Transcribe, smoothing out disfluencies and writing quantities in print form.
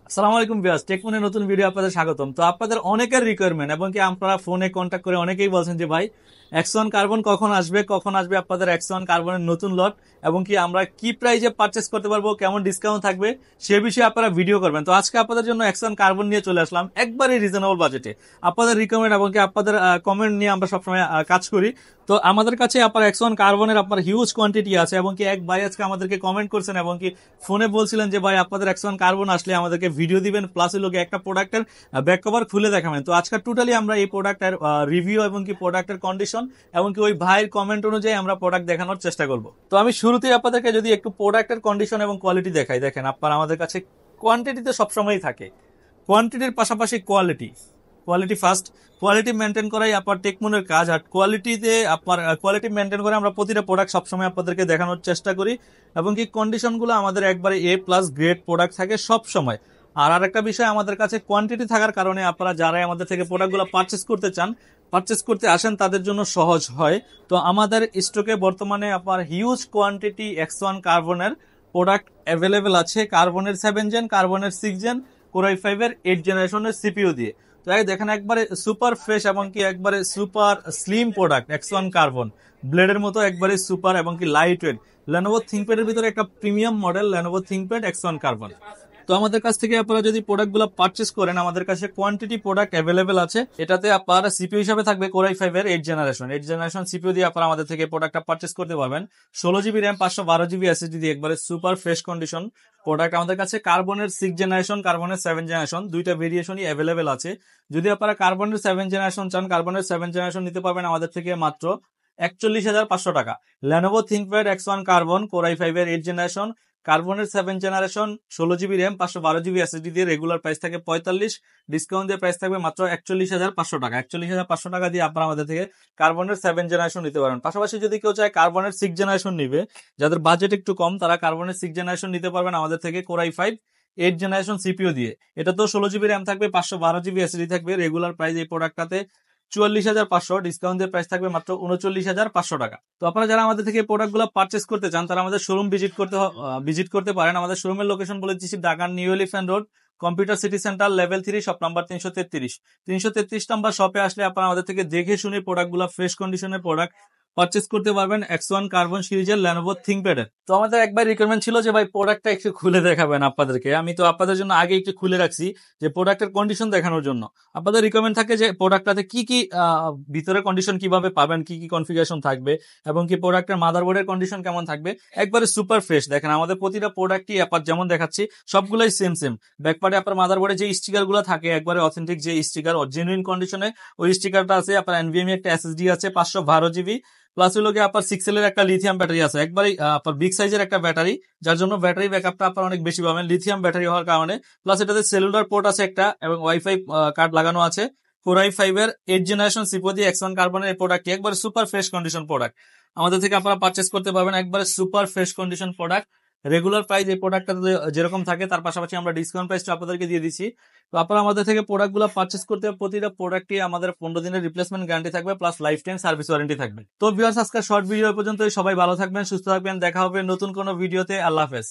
আসসালামু আলাইকুম ভিউয়ার্স, টেকমনের নতুন ভিডিও আপনাদের স্বাগতম। তো আপনাদের অনেকের রিকোয়ারমেন্ট এবং কি আপনারা ফোনে কন্ট্যাক্ট করে অনেকেই বলছেন যে ভাই এক্স1 কার্বন কখন আসবে আপনাদের এক্স1 কার্বনের নতুন লট, এবং কি আমরা কি প্রাইজে পারচেস করতে পারবো, কেমন ডিসকাউন্ট থাকবে সে বিষয়ে আপনারা ভিডিও করবেন। তো আজকে আপনাদের জন্য এক্স1 কার্বন নিয়ে চলে আসলাম একবারে রিজনেবল বাজেটে। আপনাদের রিকমেন্ড এবং কি আপনাদের কমেন্ট নিয়ে আমরা সবসময় কাজ করি। তো আমাদের কাছে আপনার এক্স1 কার্বনের আপনার হিউজ কোয়ান্টিটি আছে, এবং কি এক ভাই আজকে আমাদেরকে কমেন্ট করছেন এবং কি ফোনে বলছিলেন যে ভাই আপনাদের এক্স1 কার্বন আসলে আমাদেরকে ভিডিও দিবেন, প্লাস লোকে একটা প্রোডাক্টের ব্যাক কভার খুলে দেখাবেন। তো আজকে টোটালি আমরা এই প্রোডাক্টের রিভিউ এবং কি প্রোডাক্টের কন্ডিশন এবং কি ওই ভাইয়ের কমেন্ট অনুযায়ী আমরা প্রোডাক্ট দেখানোর চেষ্টা করব। তো আমি শুরুতেই আপনাদেরকে যদি একটু প্রোডাক্টের কন্ডিশন এবং কোয়ালিটি দেখাই, দেখেন আপনার আমাদের কাছে কোয়ান্টিটিতে সবসময়ই থাকে, কোয়ান্টিটির পাশাপাশি quality. Quality first, quality maintain করাই আপনার টেকমনের কাজ। আর কোয়ালিটিতে আপনার কোয়ালিটি মেনটেন করে আমরা প্রতিটা প্রোডাক্ট সবসময় আপনাদেরকে দেখানোর চেষ্টা করি, এবং কি কন্ডিশনগুলো আমাদের একবারে এ প্লাস গ্রেড প্রোডাক্ট থাকে সব সময়। আর আরেকটা বিষয়, আমাদের কাছে কোয়ান্টিটি থাকার কারণে আপনারা যারাই আমাদের থেকে প্রোডাক্টগুলো পারচেস করতে চান, পারচেস করতে আসেন, তাদের জন্য সহজ হয়। তো আমাদের স্টকে বর্তমানে আপনার হিউজ কোয়ান্টিটি এক্স1 কার্বনের প্রোডাক্ট অ্যাভেলেবেল আছে, কার্বনের 7 জেন, কার্বনের 6 জেন, কোরাই 5-এর 8 জেনারেশনের সিপিইউ দিয়ে। তো দেখেন একবারে সুপার ফ্রেশ এবং কি একবারে সুপার স্লিম প্রোডাক্ট এক্স1 কার্বন, ব্লেডের মতো একবারে সুপার এবং কি লাইট ওয়েট। লেনোভো থিংকপ্যাডের ভিতরে একটা premium model Lenovo ThinkPad X one carbon. তো আমাদের কাছ থেকে আপনারা যদি প্রোডাক্টগুলো পারচেস করেন, আমাদের কাছে কোয়ান্টিটি প্রোডাক্ট অ্যাভেলেবেল আছে। এটাতে আপনার সিপিইউ হিসাবে থাকবে কোরাই 5-এর 8 জেনারেশন সিপিইউ দিয়ে আপনারা আমাদের থেকে প্রোডাক্টটা পারচেস করতে পারবেন। 16 জিবি র্যাম, 512 জিবি এসএসডি দিয়ে একবারে সুপার ফ্রেশ কন্ডিশন প্রোডাক্ট আমাদের কাছে। কার্বনের 6 জেনারেশন, কার্বনের 7 জেনারেশন, দুইটা ভেরিয়েশনই অ্যাভেলেবেল আছে। যদি আপনারা কার্বনের 7 জেনারেশন চান, কার্বনের 7 জেনারেশন নিতে পারবেন আমাদের থেকে মাত্র 41,500 টাকা। Lenovo ThinkPad X one carbon core i 5-এর 8 জেনারেশন, কার্বনের 7 generation, 16 GB RAM, 512 GB SSD দিয়ে রেগুলার প্রাইস থাকে 45, ডিসকাউন্ট দিয়ে প্রাইস থাকবে মাত্র 41,500 টাকা। 41,500 টাকা দিয়ে আপনারা আমাদের থেকে কার্বনের 7 জেনারেশন নিতে পারেন। পাশাপাশি যদি কেউ চায় কার্বনের 6 জেনারেশন নিবে, যাদের বাজেট একটু কম, তারা কার্বনের 6 জেনারেশন নিতে পারবেন আমাদের থেকে কোরাই 5 8 জেনারেশন সিপিইউ দিয়ে। এটা তো 16 জিবি র্যাম থাকবে, 512 জিবি এসএসডি থাকবে। রেগুলার প্রাইস এই প্রোডাক্টটাতে 44,500, ডিসকাউন্ট দিয়ে প্রাইস থাকবে মাত্র 39,500 টাকা। তো আপনারা যারা আমাদের থেকে প্রোডাক্টগুলো পারচেস করতে চান, তারা আমাদের শোরুম ভিজিট করতে পারেন। আমাদের শোরুমের লোকেশন বলে দিচ্ছি, ঢাকার new elephant road, computer city centre, level 3, shop number 333 number শপে আসলে আপনারা আমাদের থেকে দেখে শুনে প্রোডাক্টগুলো, ফ্রেশ কন্ডিশনের প্রোডাক্ট পারচেস করতে পারবেন এক্স1 কার্বন সিরিজের লেনোভো থিংকপ্যাডের। তো আমাদের একবার রিকোয়ারমেন্ট ছিল যে ভাই প্রোডাক্টটা একটু খুলে দেখাবেন আপনাদেরকে। আমি তো আপনাদের জন্য আগে একটু খুলে রাখছি যে প্রোডাক্টের কন্ডিশন দেখানোর জন্য। আপনাদের রিকোয়ারমেন্ট থাকে যে প্রোডাক্টটাতে কি কি ভিতরে কন্ডিশন কিভাবে পাবেন, কি কি কনফিগারেশন থাকবে, এবং কি প্রোডাক্টের মাদারবোর্ডের কন্ডিশন কেমন থাকবে। একবারে সুপার ফ্রেশ। দেখেন আমাদের প্রতিটা প্রোডাক্টই আপনার যেমন দেখাচ্ছি সবগুলোই সেম। ব্যাকপার্টে আপনার মাদারবোর্ডে যে স্টিকার গুলো থাকে, একবারে অথেন্টিক যে স্টিকার, জেনুইন কন্ডিশনে ওই স্টিকারটা আছে। আপনার এনভিএমই একটা এসএসডি আছে 512 জিবি, প্লাস হলো গিয়ে আপনার 6 এর একটা লিথিয়াম ব্যাটারি আছে, একবারে আপনার বিগ সাইজের একটা ব্যাটারি, যার জন্য ব্যাটারি ব্যাকআপটা আপনার অনেক বেশি পাবেন লিথিয়াম ব্যাটারি হওয়ার কারণে। প্লাস এটাতে সেলুলার পোর্ট আছে একটা, এবং ওয়াইফাই কার্ড লাগানো আছে। কোরাই 5-এর 8 জেনারেশন সিপিইউ দিয়ে এক্স1 কার্বনের এই প্রোডাক্টটি একবারে সুপার ফ্রেশ কন্ডিশন প্রোডাক্ট আমাদের থেকে আপনারা পারচেস করতে পারবেন। একবারে super fresh condition product. Regular price এই প্রোডাক্টটা যেরকম থাকে, তার পাশাপাশি আমরা ডিসকাউন্ট প্রাইসটা আপনাদেরকে দিয়ে দিচ্ছি। তো আপনারা আমাদের থেকে প্রোডাক্টগুলো পারচেস করতে, প্রতিটা প্রোডাক্টই আমাদের 15 দিনের রিপ্লেসমেন্ট গ্যারান্টি থাকবে, plus life time service warranty থাকবে। তো ভিউয়ার্স, আজকের শর্ট ভিডিও পর্যন্ত, সবাই ভালো থাকবেন, সুস্থ থাকবেন। দেখা হবে নতুন কোনো ভিডিওতে। আল্লাহ হাফেজ।